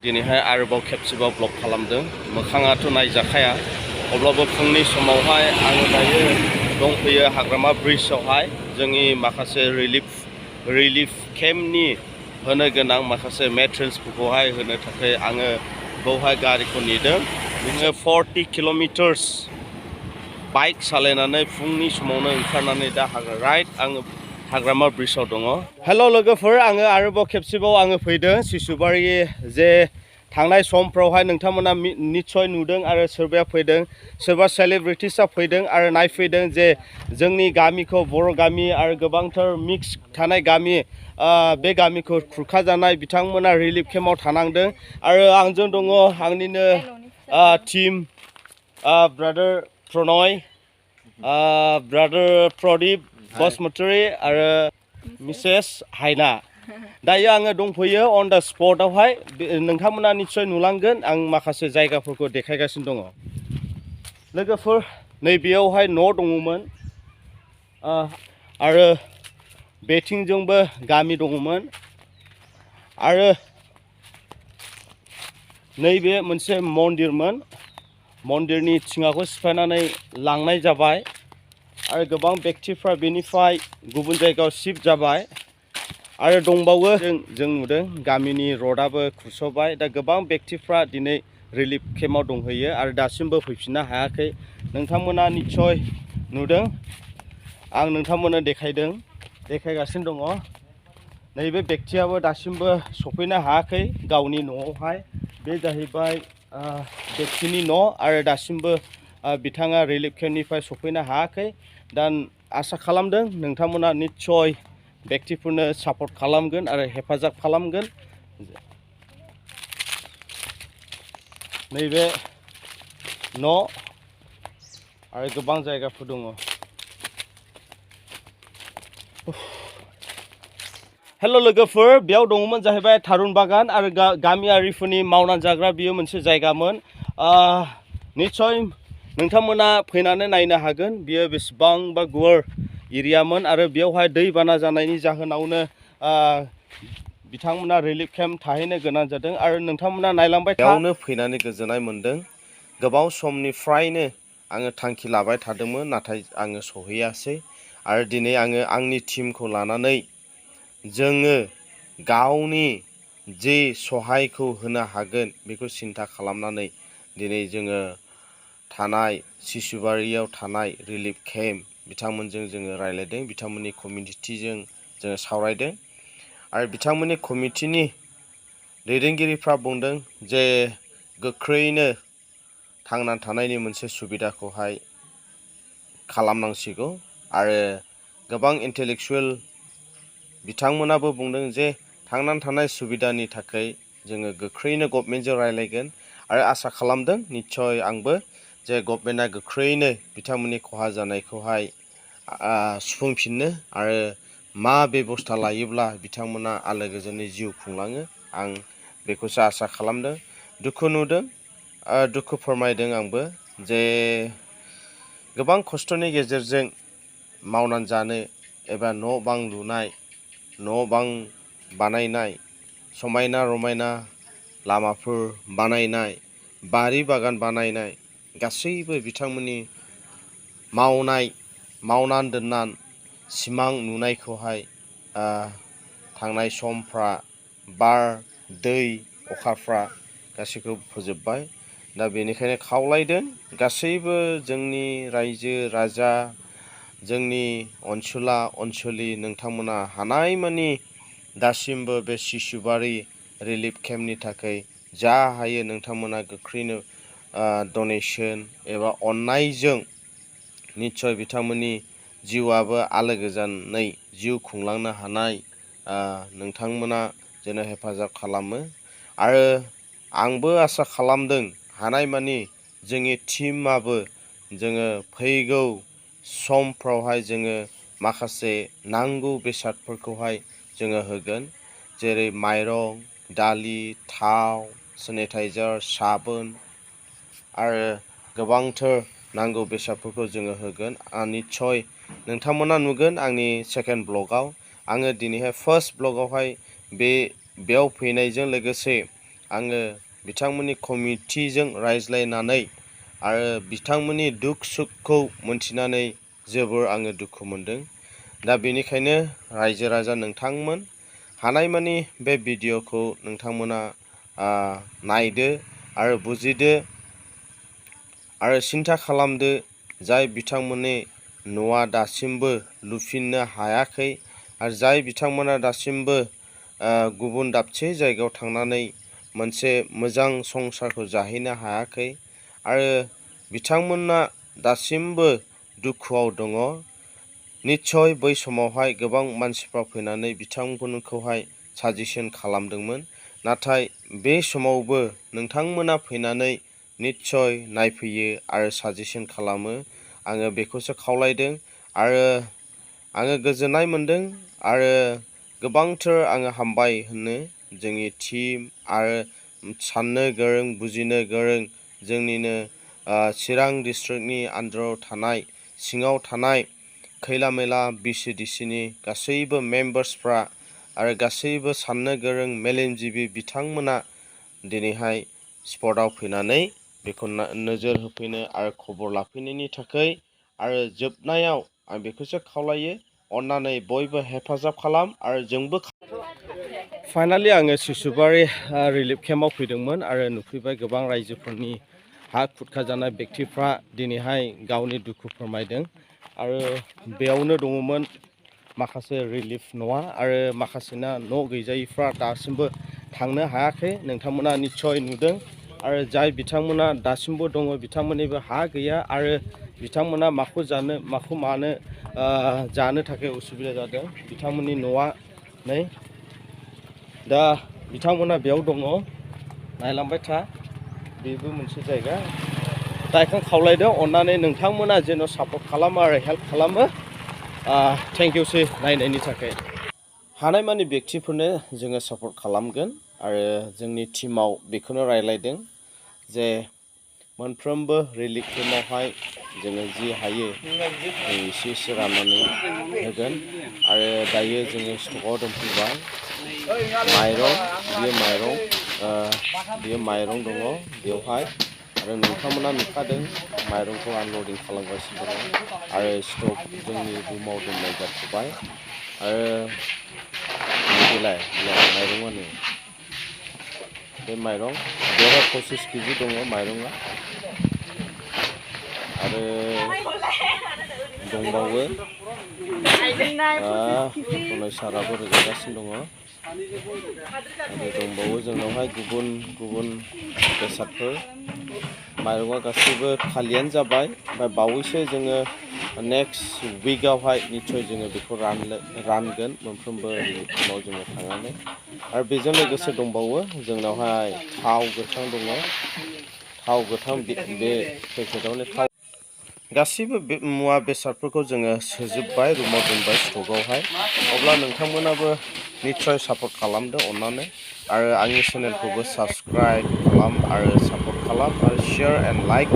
दिनैहाय आरोबाव खेबसेबाव ब्लग खालामदों मोखाङाथ' नायजाखाया अब्लाबो फुंनि समावहाय आङो दायो दंफैयो हाग्रामा ब्रिजआवहाय जोंनि माखासे रिलिफ केम्पनि होनो गोनां माखासे मेटेरियल्सफोरखौहाय होनो थाखाय आङो बेवहाय गारिखौ नेदों जोङो 40 किल'मिटार्स बाइक सालायनानै फुंनि समावनो ओंखारनानै दा आङो हाग्रामा ब्रिजआव दङ। हेल' लोगोफोर, आङो आरोबाव खेबसेबाव आङो फैदों सिसुबारि जे थांनाय समफ्रावहाय नोंथांमोना निस्सय नुदों आरो सोरबाया फैदों, सोरबा सेलिब्रिटिसआ फैदों आरो नायफैदों जे जोंनि गामिखौ बर' गामि आरो गोबांथार मिक्स थानाय गामि बे गामिखौ खुरखाजानाय बिथांमोना रिलिफ केम्पआव थानांदों आरो आंजों दङ आंनिनो team brother Pranay, brother Pradeep Basumatary आरो मिसेस हायना। दायो आङो दंफैयो अन दा स्पटआवहाय नोंथांमोना निस्सय नुलांगोन आं माखासे जायगाफोरखौ देखायगासिनो दङ। लोगोफोर, नैबेयावहाय न' दङमोन आरो बेथिंजोंबो गामि दङमोन आरो नैबे मोनसे मन्दिरमोन, मन्दिरनि थिङाखौ सिफायनानै लांनाय जाबाय आरो गोबां बेक्तिफ्रा बेनिफ्राय गुबुन जायगायाव शिफ्ट जाबाय आरो दंबावो जों नुदों गामिनि र'डाबो खुरस'बाय। दा गोबां बेक्तिफ्रा दिनै रिलिफ केम्पआव दंहैयो आरो दासिमबो फैफिननो हायाखै। नोंथांमोना निस्सय नुदों, आं नोंथांमोननो देखायगासिनो दङ। नैबे बेक्तियाबो दासिमबो सफैनो हायाखै गावनि न'आवहाय। बे जाहैबाय बेक्तिनि न' आरो दासिमबो बिथाङा रिलिफ केम्पनिफ्राय सफैनो हायाखै। दा आसा खालामदों नोंथांमोना निस्सय बेक्तिफोरनो सापर्ट खालामगोन आरो हेफाजाब खालामगोन। नैबे न' आरो गोबां जायगाफोर दङ। हेल' लोगोफोर, बेयाव दङमोन जाहैबाय थारुन बागान आरो गामियारिफोरनि मावनानै जाग्रा बियो मोनसे जायगामोन। निस्सय नोंथांमोना फैनानै नायनो हागोन बियो बेसेबांबा गुवार एरियामोन आरो बेयावहाय दैबाना जानायनि जाहोनावनो बिथांमोना रिलिफ केम्प थाहैनो गोनां जादों आरो नोंथांमोना नायलांबाय बेयावनो फैनानै गोजोननाय मोन्दों। गोबाव समनिफ्रायनो आङो थांखि लाबाय थादोंमोन नाथाय आङो सहैयासै आरो दिनै आङो आंनि टीमखौ लानानै जोङो गावनि जे सहायखौ होनो हागोन बेखौ सिन्था खालामनानै दिनै जोङो थानाय सिसुबारियाव थानाय रिलिफ केम्प बिथांमोनजों जोङो रायज्लायदों, बिथांमोननि कमिउनिटिजों जोङो सावरायदों आरो बिथांमोननि कमिटिनि दैदेनगिरिफ्रा बुंदों जे गोख्रैनो थांनानै थानायनि मोनसे सुबिदाखौहाय खालामनांसिगौ आरो गोबां इन्टेलेक्सुवेल बिथांमोनाबो बुंदों जे थांनानै थानाय सुबिदानि थाखाय जोङो गोख्रैनो गभर्नमेन्टजों रायज्लायगोन आरो आसा खालामदों निस्सय आंबो जे गभर्नमेन्टआ गोख्रैनो बिथांमोननि खहा जानायखौहाय सुफुंफिननो आरो मा बेबस्था लायोब्ला बिथांमोना आलो गोजोनै जिउ खुंलाङो आं बेखौसो आसा खालामदों। दुखु नुदों, दुखु फोरमायदों आंबो जे गोबां खस्थ'नि गेजेरजों मावनानै जानो एबा न' बां लुनाय, न' बां बानायनाय, समायना रमायना लामाफोर बानायनाय, बारि बागान बानायनाय गासैबो बिथांमोननि मावनानै दोननानै सिमां नुनायखौहाय थांनाय समफ्रा बार दै अखाफ्रा गासैखौबो फोजोबबाय। दा बेनिखायनो खावलायदों गासैबो जोंनि रायजो राजा, जोंनि अनसुलि नोंथांमोना हानायमानि दासिमबो बे सिसुबारि रिलिफ केम्पनि थाखाय जा हायो नोंथांमोना गोख्रैनो डनेसन एबा अननायजों निस्सय बिथांमोननि जिउआबो आलो गोजोनै जिउ खुंलांनो हानाय नोंथांमोना जेन' हेफाजाब खालामो आरो आंबो आसा खालामदों हानायमानि जोंनि टीमाबो जोङो फैगौ समफ्रावहाय जोङो माखासे नांगौ बेसादफोरखौहाय जोङो होगोन, जेरै माइरं, दालि, थाव, सेनिटाइजार, साबोन आरो गोबांथार नांगौ बेसादफोरखौ जोङो होगोन। निस्सय नोंथांमोना नुगोन आंनि सेकेन्ड ब्लगाव। आङो दिनैहाय फार्स्ट ब्लगावहाय बेयाव फैनायजों लोगोसे आङो बिथांमोननि कमिटिजों रायज्लायनानै आरो बिथांमोननि दुख सुखखौ मोनथिनानै जोबोर आङो दुखु मोनदों। दा बेनिखायनो रायजो राजा नोंथांमोन हानायमानि बे भिडिअखौ नोंथांमोना नायदो आरो बुजिदो आरो सिन्था खालामदो जाय बिथांमोननि न'आ दासिमबो लुफिननो हायाखै आरो जाय बिथांमोना दासिमबो गुबुन दाबसे जायगायाव थांनानै मोनसे मोजां संसारखौ जाहैनो हायाखै आरो बिथांमोना दासिमबो दुखुआव दङ। निस्सय बै समावहाय गोबां मानसिफ्रा फैनानै बिथांमोनखौहाय साजेसन खालामदोंमोन, नाथाय बे समावबो नोंथांमोना फैनानै निस्सय नायफैयो आरो साजेसन खालामो। आङो बेखौसो खावलायदों आरो आङो गोजोननाय मोनदों आरो गोबांथार आङो हामबाय होनो जोंनि टिम आरो साननो गोरों बुजिनो गोरों जोंनिनो चिरां डिस्ट्रिक्टनि आन्दाराव थानाय सिङाव थानाय खैला मैला BCDCनि गासैबो मेम्बार्सफ्रा आरो गासैबो साननो गोरों मेलेमजिबि बिथांमोना दिनैहाय स्पटआव फैनानै बेखौ नोजोर होफैनो आरो खबर लाफैनायनि थाखाय आरो जोबनायाव आं बेखौसो खावलायो अन्नानै बयबो हेफाजाब खालाम आरो जोंबो। फाइनालि आङो सिसुबारि रिलिफ केम्पआव फैदोंमोन आरो नुफैबाय गोबां रायजोफोरनि हा खुरखाजानाय व्यक्तिफ्रा दिनैहाय गावनि दुखु फोरमायदों आरो बेयावनो दङमोन माखासे रिलिफ न'आ आरो माखासेना न' गैजायिफ्रा दासिमबो थांनो हायाखै। नोंथांमोना निस्सय नुदों आरो जाय बिथांमोना दासिमबो दङ बिथांमोननिबो हा गैया आरो बिथांमोना माखौ मानो जानो थाखाय उसुबिदा जादों। बिथांमोननि न'आ नै दा बिथांमोना बेयाव दङ, नायलांबाय था, बेबो मोनसे जायगा। दा बेखौ खावलायदों अन्नानै नोंथांमोना जेन' सापर्ट खालामो आरो हेल्प खालामो। थेंक इउसै नायनायनि थाखाय। हानायमानि व्यक्तिफोरनो जोङो सापर्ट खालामगोन आरो जोंनि टिमाव बेखौनो रायलायदों जे मोनफ्रोमबो रिलिफ केम्पआवहाय जोङो जि हायो एसे एसे राननानै होगोन आरो दायो जोङो स्टकआव दोनफैबाय माइरं, बियो माइरं दङ बेवहाय आरो नोंथांमोना नुखादों माइरंखौ आनलडिं खालामगासिनो दङ आरो स्टक जोंनि रुमाव दोननाय जाथ'बाय आरो माइरंआनो बे माइरं बेवहाय 25 केजि दङ माइरङा आरो दंबावो साराबो रोगागासिनो दङ आरो दंबावो जोंनावहाय गुबुन गुबुन बेसादफोर। माइरङा गासैबो खालियानो जाबाय, ओमफ्राय बावैसो जोङो नेक्स्ट उइकआवहाय निस्सय जोङो बेखौ रानगोन मोनफ्रोमबो रिलिफआव जोङो थांनानै। आरो बेजों लोगोसे दंबावो जोंनावहाय थाव गोथां दङ, थाव गोथां बे पेकेटआवनो थाव गासैबो मुवा बेसादफोरखौ जोङो सोजोबबाय रुमाव दोनबाय स्टकआवहाय। अब्ला नोंथांमोनाबो निस्सय सापर्ट खालामदो अन्नानै आरो आंनि चेनेलखौबो साबस्क्राइब खालाम आरो सापर्ट खालाम आरो शेयार एन्ड लाइक